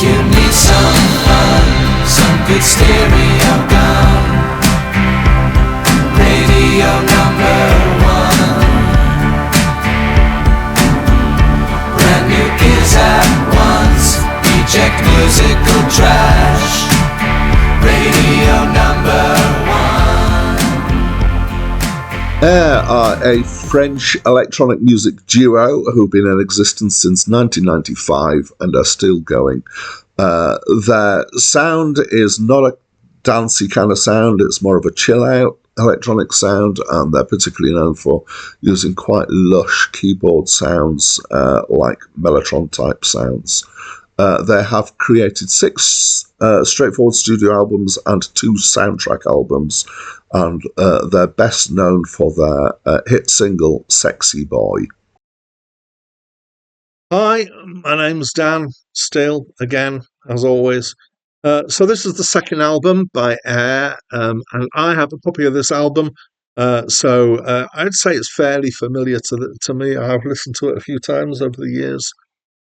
you need some fun, some good stereo gum, radio #1. Brand new gears at once, eject musical trash. Radio #1. Air are a French electronic music duo who've been in existence since 1995 and are still going. Their sound is not a dancey kind of sound, it's more of a chill-out electronic sound, and they're particularly known for using quite lush keyboard sounds like Mellotron-type sounds. They have created 6 straightforward studio albums and 2 soundtrack albums, and they're best known for their hit single, Sexy Boy. Hi, my name's Dan, still, again, as always. So this is the second album by Air, and I have a copy of this album, so I'd say it's fairly familiar to me. I have listened to it a few times over the years.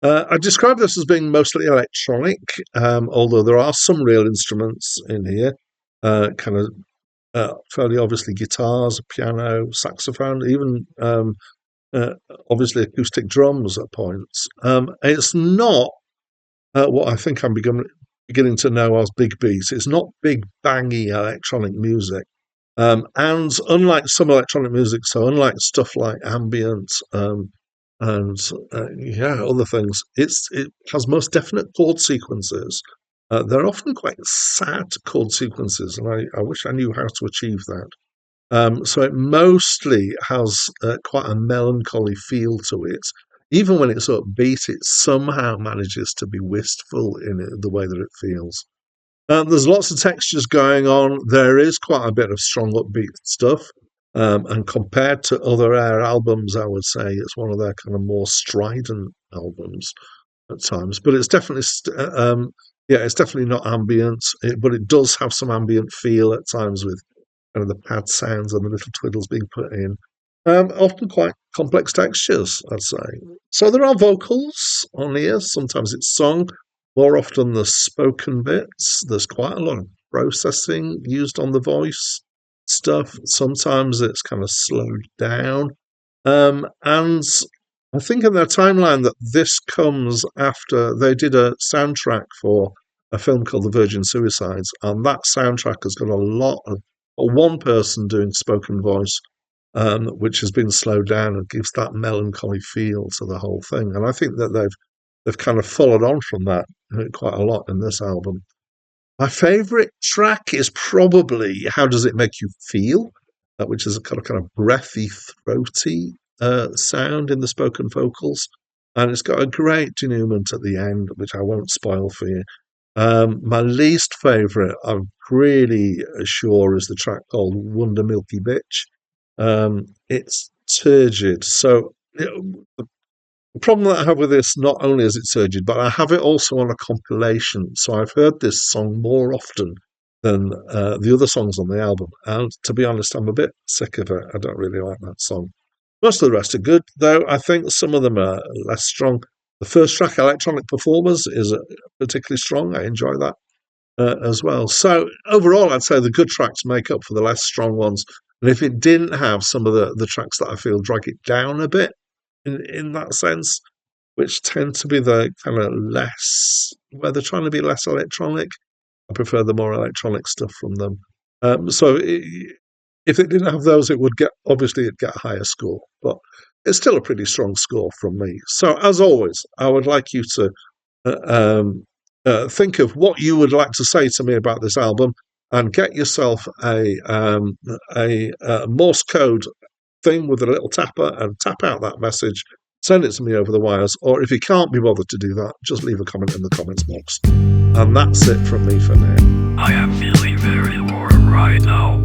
I describe this as being mostly electronic, although there are some real instruments in here, fairly obviously guitars, piano, saxophone, even obviously acoustic drums at points. It's not what I think I'm beginning to know as big beats. It's not big bangy electronic music. And unlike some electronic music, so unlike stuff like ambient and other things, it has most definite chord sequences. They're often quite sad chord sequences, and I wish I knew how to achieve that. So it mostly has quite a melancholy feel to it. Even when it's upbeat, it somehow manages to be wistful in the way that it feels. There's lots of textures going on. There is quite a bit of strong upbeat stuff. And compared to other Air albums, I would say it's one of their kind of more strident albums at times. But it's definitely, it's definitely not ambient. But it does have some ambient feel at times with kind of the pad sounds and the little twiddles being put in. Often quite complex textures, I'd say. So there are vocals on here. Sometimes it's sung. More often the spoken bits. There's quite a lot of processing used on the voice stuff. Sometimes it's kind of slowed down. And I think in their timeline that this comes after they did a soundtrack for a film called The Virgin Suicides, and that soundtrack has got a lot of one person doing spoken voice, which has been slowed down and gives that melancholy feel to the whole thing. And I think that they've kind of followed on from that quite a lot in this album. My favourite track is probably How Does It Make You Feel, which is a kind of breathy, throaty sound in the spoken vocals. And it's got a great denouement at the end, which I won't spoil for you. My least favourite, I'm really sure, is the track called Wonder Milky Bitch. It's turgid. So the problem that I have with this, not only is it turgid, but I have it also on a compilation. So I've heard this song more often than the other songs on the album. And to be honest, I'm a bit sick of it. I don't really like that song. Most of the rest are good, though. I think some of them are less strong. The first track, Electronic Performers, is particularly strong. I enjoy that as well. So overall, I'd say the good tracks make up for the less strong ones. And if it didn't have some of the tracks that I feel drag it down a bit in that sense, which tend to be the kind of less, where they're trying to be less electronic, I prefer the more electronic stuff from them. If it didn't have those, it'd get a higher score. But it's still a pretty strong score from me. So, as always, I would like you to think of what you would like to say to me about this album, and get yourself a Morse code thing with a little tapper and tap out that message. Send it to me over the wires, or if you can't be bothered to do that, just leave a comment in the comments box. And that's it from me for now. I am feeling very warm right now.